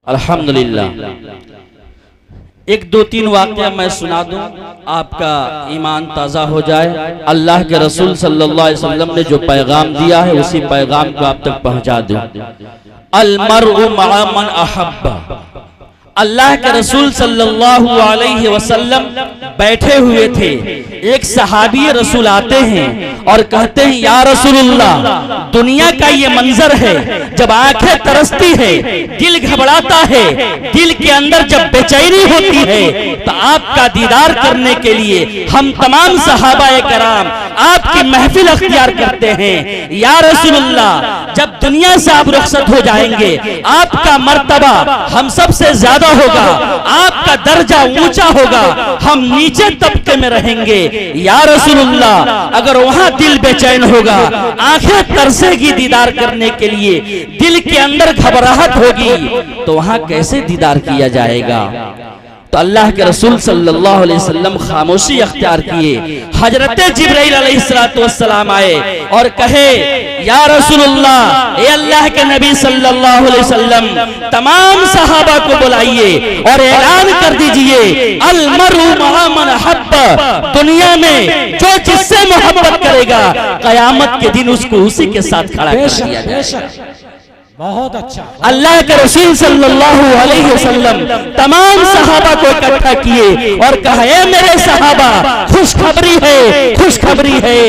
अल्हम्दुलिल्लाह। एक दो तीन वाक़या मैं सुना दूं, आपका ईमान ताज़ा हो जाए। अल्लाह के रसूल सल्लल्लाहु अलैहि वसल्लम ने जो पैगाम दिया है उसी पैगाम को आप तक पहुंचा दूं। अल मर्उ मअ मन अहब्बा। अल्लाह के रसूल सल्लल्लाहु अलैहि वसल्लम बैठे हुए थे, एक सहाबी रसूल आते हैं और कहते हैं या रसूलुल्लाह, दुनिया का ये मंजर है, जब आंखें तरसती है, दिल घबराता है, दिल के अंदर जब बेचैनी होती है, तो आपका दीदार करने के लिए हम तमाम सहाबाए कराम आपकी महफिल अख्तियार करते हैं। या रसूलुल्लाह, जब दुनिया से आप रुखसत हो जाएंगे, आपका मर्तबा हम सबसे ज्यादा होगा, आपका दर्जा ऊंचा होगा, हम नीचे तबके में रहेंगे। या रसूलुल्लाह, अगर वहां दिल बेचैन होगा, आंखें तरसेगी दीदार करने के लिए, दिल के अंदर घबराहट होगी, तो वहां कैसे दीदार किया जाएगा? तो अल्लाह के रसूल सल्लल्लाहु अलैहि वसल्लम खामोशी अख्तियार किए। हजरत जिब्राइल अलैहिस्सलातु वस्सलाम आए और कहे या रसूलुल्लाह, ए अल्लाह के नबी सल्लल्लाहु अलैहि वसल्लम, तमाम सहाबा को बुलाइए और ऐलान कर दीजिए अल मर्उ मअ मन अहब्बा। दुनिया में जो जिससे मोहब्बत करेगा, कयामत के दिन उसको उसी के साथ खड़ा कर दिया जाएगा। बहुत अच्छा। अल्लाह के रसूल सल्लल्लाहु अलैहि वसल्लम तमाम सहाबा को इकट्ठा किए और कहा ए मेरे सहाबा, खुशखबरी है, खुशखबरी है।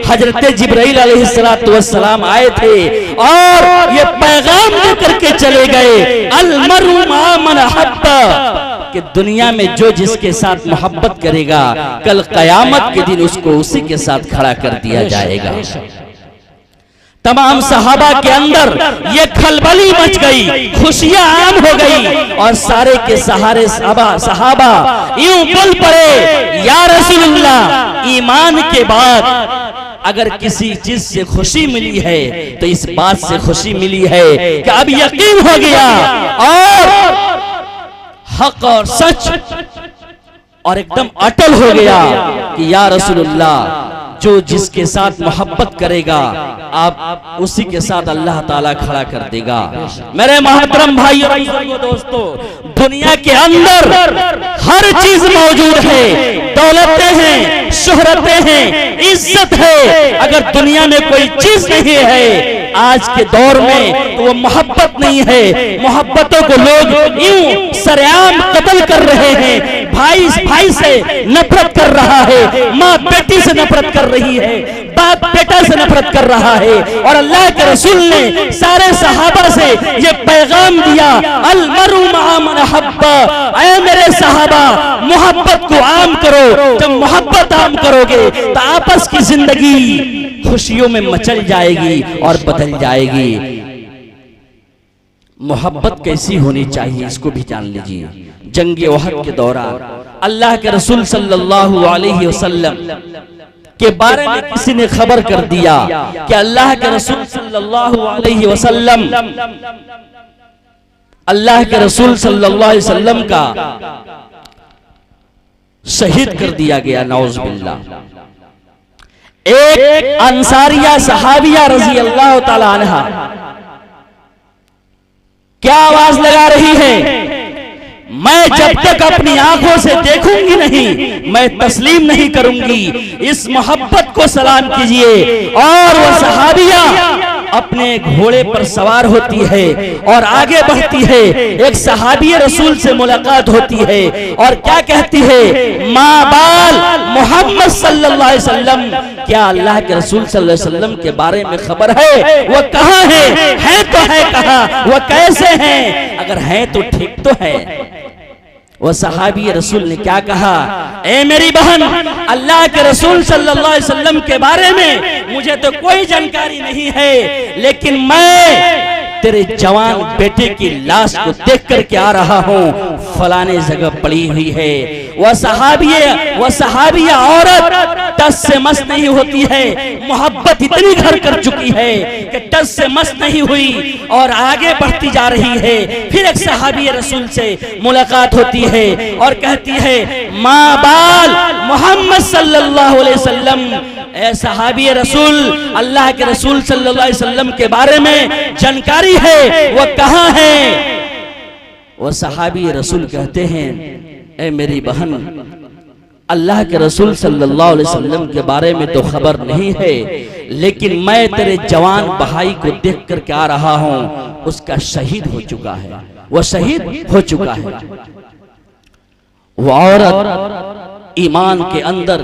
हजरत जिब्राइल अलैहिस्सलातु वस्सलाम आए थे और ये पैगाम देकर के चले गए अल मर्उ मअ मन अहब्बा, कि दुनिया में जो जिसके साथ मोहब्बत करेगा, कल कयामत के दिन उसको उसी के साथ खड़ा कर दिया जाएगा। तमाम सहाबा के अंदर ये खलबली मच गई, खुशियां आम हो गई और सारे के सहारे सहाबा यूं बोल पड़े या रसूलुल्लाह, ईमान के बाद अगर किसी चीज से खुशी मिली है तो इस बात से खुशी मिली है कि अब यकीन हो गया और हक और सच और एकदम अटल हो गया कि या रसूलुल्लाह, जो जिसके साथ मोहब्बत करेगा, आप उसी के साथ अल्लाह ताला खड़ा कर देगा। मेरे मोहतरम भाइयों और दोस्तों, दुनिया के अंदर हर चीज मौजूद है, दौलतें हैं, शोहरतें हैं, इज्जत है। अगर दुनिया में कोई चीज नहीं है आज के दौर में, तो वो मोहब्बत नहीं है। मोहब्बतों को लोग यूं सरेआम कत्ल कर रहे हैं, भाई भाई से नफरत कर रहा है, माँ बेटी से नफरत कर रही है, बाप बेटा से नफरत कर रहा है। और अल्लाह के रसूल ने सारे सहाबा से ये पैगाम दिया अल मर्उ मअ मन अहब्बा, ऐ मेरे सहाबा, मोहब्बत को आम करो। जब मोहब्बत आम करोगे तो आपस की जिंदगी खुशियों में मचल जाएगी और बदल जाएगी। मोहब्बत कैसी होनी चाहिए इसको भी जान लीजिए। जंग ओहद के दौरान अल्लाह के रसूल सल्लल्लाहु अलैहि वसल्लम के बारे में किसी ने खबर कर दिया कि अल्लाह के रसूल सल्लल्लाहु अलैहि वसल्लम, अल्लाह के रसूल सल्लल्लाहु अलैहि वसल्लम का शहीद कर दिया गया, नौज बिल्लाह। एक अंसारिया सहाबिया रजी अल्लाह ताला अन्हा क्या आवाज लगा रही है, मैं जब तक अपनी आंखों से देखूंगी नहीं, मैं तस्लीम नहीं करूंगी। इस मोहब्बत को सलाम कीजिए। और वह सहाबिया अपने घोड़े पर सवार होती है और आगे बढ़ती है। एक सहाबी रसूल से मुलाकात होती है और क्या कहती है, माँ बाल मोहम्मद सल्लल्लाहु अलैहि वसल्लम, क्या अल्लाह के रसूल सल्लल्लाहु अलैहि वसल्लम के बारे में खबर है? वो कहाँ है तो है कहाँ, वो कैसे हैं? अगर है तो ठीक तो है। वो सहाबी रसूल ने क्या कहा, ए मेरी बहन, अल्लाह के रसूल सल्लल्लाहु अलैहि वसल्लम के बारे में मुझे तो कोई जानकारी नहीं है, लेकिन मैं तेरे जवान बेटे की लाश को देख करके आ रहा हूँ, फलाने जगह पड़ी हुई है। वह सहाबिया औरत टस से मस नहीं होती है, मोहब्बत इतनी घर कर चुकी है कि टस से मस नहीं हुई और आगे बढ़ती जा रही है। फिर एक सहाबी रसूल से मुलाकात होती है और कहती है, माँ बाल मोहम्मद सल्लल्लाहु अलैहि वसल्लम, ए सहाबी रसूल, अल्लाह के रसूल सल्लल्लाहु अलैहि वसल्लम के बारे में जानकारी है, वो कहाँ है? वो सहाबी रसूल कहते हैं, ए मेरी बहन, अल्लाह के रसूल सल्लल्लाहु अलैहि वसल्लम के बारे में तो खबर नहीं है, लेकिन मैं तेरे जवान भाई को देख कर के आ रहा हूं, उसका शहीद हो चुका है, वो शहीद हो चुका है। वो औरत ईमान के अंदर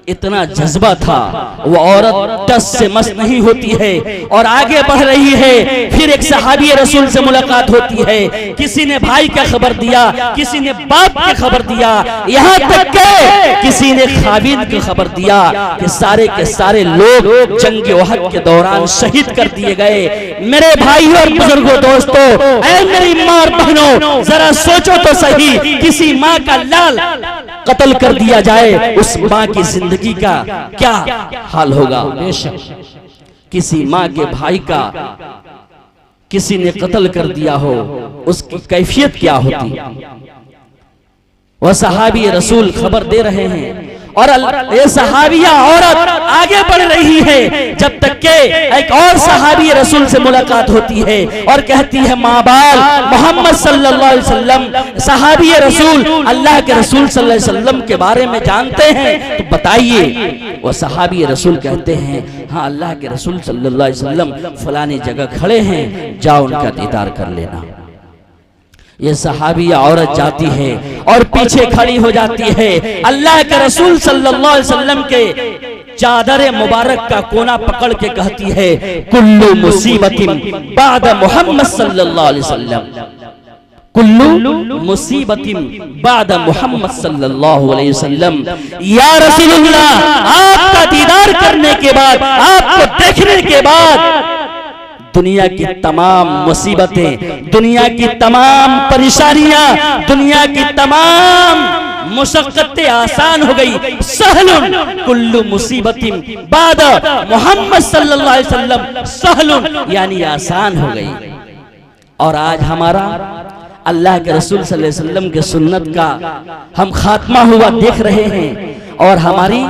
इतना जज्बा था, वो औरत टस से मस नहीं होती है और आगे बढ़ रही है। फिर एक सहाबी रसूल से मुलाकात होती है, किसी ने भाई का खबर दिया, किसी ने बाप की खबर दिया, यहाँ तक के किसी ने खाबिद की खबर दिया कि सारे के सारे लोग जंग ओहद के दौरान शहीद कर दिए गए। मेरे भाई और बुजुर्गों, दोस्तों, ऐ मेरी माँ और बहनों, जरा सोचो तो सही, किसी माँ का लाल कत्ल कर दिया जाए, उस माँ की जिंदगी का क्या हाल होगा। किसी माँ के भाई का किसी ने कत्ल कर दिया हो, उसकी कैफियत क्या होती। वह सहाबी रसूल खबर दे रहे हैं और ये सहाबिया औरत आगे बढ़ रही है, जब तक के एक और सहाबी रसूल से मुलाकात होती है और कहती है, माँ बाल मोहम्मद सल्लल्लाहु अलैहि वसल्लम, सहाबी रसूल अल्लाह के रसूल सल्लल्लाहु अलैहि वसल्लम के बारे में जानते हैं तो बताइए। वो सहाबी रसूल कहते हैं, हाँ अल्लाह के रसूल सल्लल्लाहु अलैहि वसल्लम फलानी जगह खड़े हैं, जाओ उनका दीदार कर लेना। ये सहाबिया औरत जाती है और पीछे खड़ी हो जाती है, अल्लाह के रसूल सल्लल्लाहु अलैहि वसल्लम के चादर मुबारक का कोना पकड़ के कहती है, कुल्लु मुसीबतिन बाद मोहम्मद सल्लल्लाहु अलैहि वसल्लम, कुल्लु मुसीबतिन बाद मोहम्मद सल्लल्लाहु अलैहि वसल्लम। या रसूलुल्लाह, आपका दीदार करने के बाद, आपको देखने के बाद दुनिया की तमाम मुसीबतें, दुनिया की तमाम परेशानियां, दुनिया की तमाम मुशक्कतें आसान हो गई। सहलुन कुल्लु मुसीबतिन बाद मोहम्मद सल्लल्लाहु अलैहि वसल्लम, सहलुन यानी आसान हो गई। और आज हमारा अल्लाह के रसूल सल्लल्लाहु अलैहि वसल्लम के सुन्नत का हम खात्मा हुआ देख रहे हैं और हमारी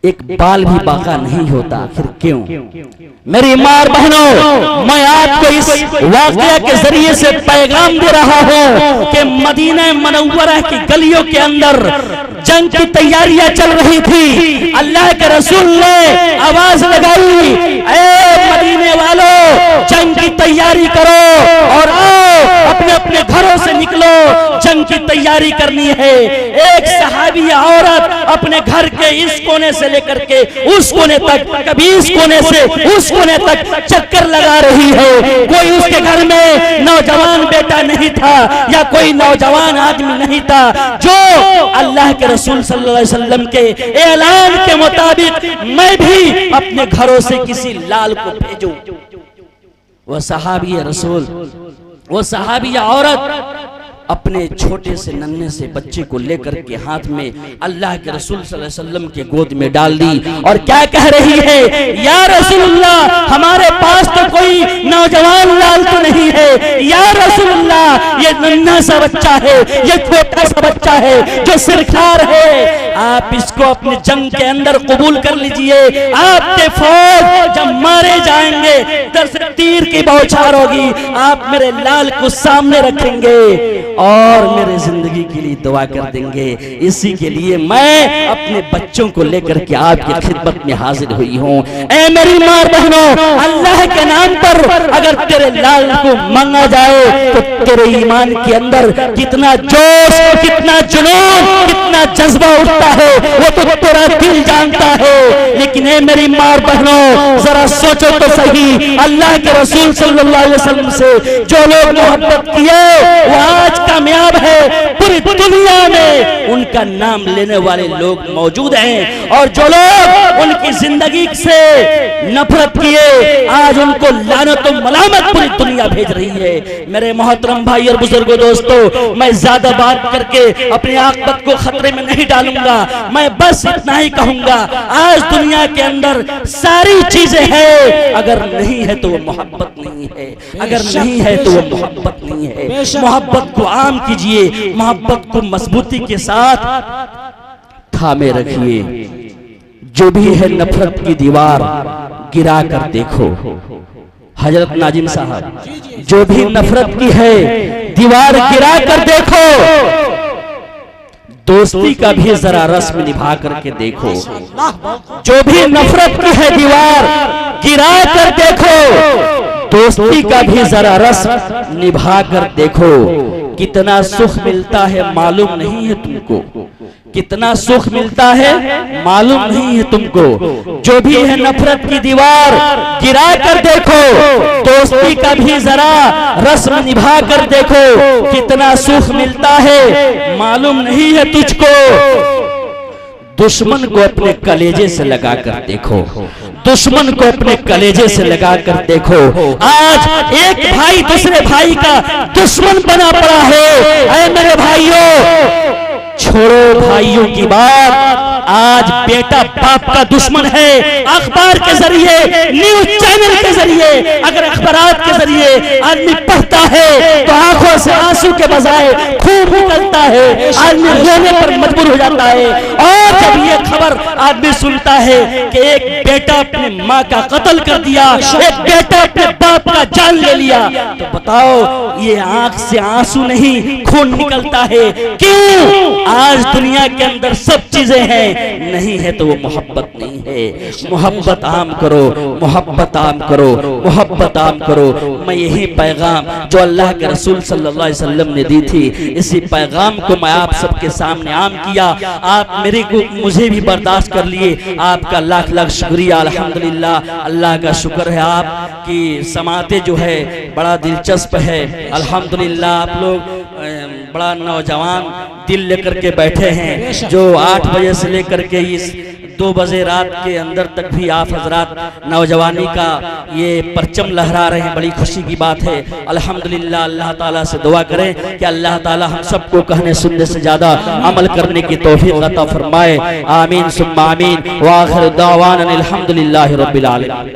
एक बाल भी बाका नहीं होता। आखिर क्यों? मेरी माँ बहनों, मैं आपको इस वाकया के जरिए से पैगाम दे रहा हूँ कि मदीना मुनव्वरा की गलियों के अंदर जंग की तैयारियां चल रही थी। अल्लाह के रसूल ने आवाज लगाई, ऐ मदीने वालों, जंग की तैयारी करो और आओ, अपने अपने घरों से निकलो, जंग की तैयारी करनी है। एक सहाबिया औरत अपने घर के इस कोने से लेकर के उस कोने तक, कभी इस कोने से उस कोने तक चक्कर लगा रही है। कोई उसके घर में नौजवान बेटा नहीं था या कोई नौजवान आदमी नहीं था जो अल्लाह के रसूल सल्लल्लाहु अलैहि वसल्लम के ऐलान के मुताबिक मैं भी अपने घरों से किसी लाल को भेजूं। वो सहाबी रसूल, वो सहाबिया औरत अपने छोटे से नन्हे से बच्चे को लेकर के हाथ में अल्लाह के रसूल सल्लल्लाहु अलैहि वसल्लम के गोद में डाल दी और क्या कह रही है, या रसूलुल्लाह, हमारे पास तो कोई नौजवान लाल तो नहीं है। या रसूलुल्लाह, ये नन्हा सा बच्चा है, ये छोटा सा बच्चा है जो सिरखार है, आप इसको अपने जंग के अंदर कबूल कर लीजिए। आपके फौज जब मारे जाएंगे, दर से तीर की बौछार होगी, आप मेरे लाल को सामने रखेंगे और मेरे जिंदगी के लिए दुआ कर देंगे। इसी के लिए मैं अपने बच्चों को लेकर के आपकी खिदमत में हाजिर हुई हूँ। ऐ मेरी माँ बहनों, अल्लाह के नाम पर अगर तेरे लाल को मांगा जाए तो तेरे ईमान के अंदर कितना जोश, कितना जुनून, कितना जज्बा उठता है वो तो तेरा दिल जानता है। लेकिन ऐ मेरी माँ बहनों, जरा सोचो तो सही, अल्लाह के रसूल सल्लल्लाहु अलैहि वसल्लम से जो लोग मोहब्बत किए वो आज कामयाब है। पूरी दुनिया में उनका नाम लेने वाले लोग मौजूद हैं और जो लोग उनकी जिंदगी से नफरत किए आज उनको लानत और मलामत पूरी दुनिया भेज रही है। मेरे मोहतरम भाई और बुजुर्गों, दोस्तों, मैं ज्यादा बात करके अपनी आखिरत को खतरे में नहीं डालूंगा। मैं बस इतना ही कहूंगा, आज दुनिया के अंदर सारी चीजें हैं, अगर नहीं है तो वो मोहब्बत नहीं है, अगर नहीं है तो वो मोहब्बत नहीं है। मोहब्बत को आम कीजिए, मोहब्बत को मजबूती के साथ थामे रखिए। जो भी है नफरत की दीवार गिरा कर देखो, हजरत नाजिम साहब, जो भी नफरत की है दीवार गिरा कर देखो, दोस्ती का भी जरा रस्म निभा करके देखो। जो भी नफरत की है दीवार गिरा कर देखो, दोस्ती का भी जरा रस्म निभा कर देखो। कितना सुख मिलता है मालूम नहीं है तुमको, कितना सुख मिलता है मालूम नहीं है तुमको। जो भी है नफरत की दीवार गिरा कर देखो, दोस्ती का भी जरा रस्म निभा कर देखो। कितना सुख मिलता है मालूम नहीं है तुझको। दुश्मन को अपने कलेजे से लगा कर देखो, दुश्मन को अपने कलेजे से लगा कर देखो। आज एक भाई दूसरे भाई का दुश्मन बना पड़ा है। ऐ मेरे भाइयों, छोड़ो भाइयों की बात, आज बेटा बाप का दुश्मन है। अखबार के जरिए, न्यूज चैनल के जरिए, अगर अखबारात के जरिए आदमी पढ़ता है तो आंखों से आंसू के बजाय खून निकलता है, आदमी रोने पर मजबूर हो जाता है। और जब ये खबर आदमी सुनता है कि एक बेटा अपनी माँ का कत्ल कर दिया, एक बेटा अपने बाप का जान ले लिया, तो बताओ ये आंख से आंसू नहीं खून निकलता है। क्यों? आज दुनिया के अंदर सब चीजें हैं, नहीं है तो वो मोहब्बत नहीं है। मोहब्बत आम करो, मोहब्बत आम करो, मोहब्बत आम करो। मैं यही पैगाम जो अल्लाह के रसूल सल्लल्लाहु अलैहि वसल्लम ने दी थी, इसी पैगाम को मैं आप सबके सामने आम किया। आप मेरे को मुझे भी बर्दाश्त कर लिए, आपका लाख लाख शुक्रिया। अल्हम्दुलिल्लाह, अल्लाह का शुक्र है आपकी समाते जो है बड़ा दिलचस्प है। अल्हम्दुलिल्लाह, आप लोग बड़ा नौजवान दिल लेकर के बैठे हैं, जो 8 बजे से लेकर के इस 2 बजे रात के अंदर तक भी आप हजरात नौजवानी का ये परचम लहरा रहे हैं। बड़ी खुशी की बात है। अल्हम्दुलिल्लाह, अल्लाह ताला से दुआ करें कि अल्लाह ताला हम सबको कहने सुनने से ज्यादा अमल करने की तौफीक अता फरमाए। आमीन सुम्मा आमीन। व आखिर दावाना अल्हम्दुलिल्लाहि रब्बिल आलमीन।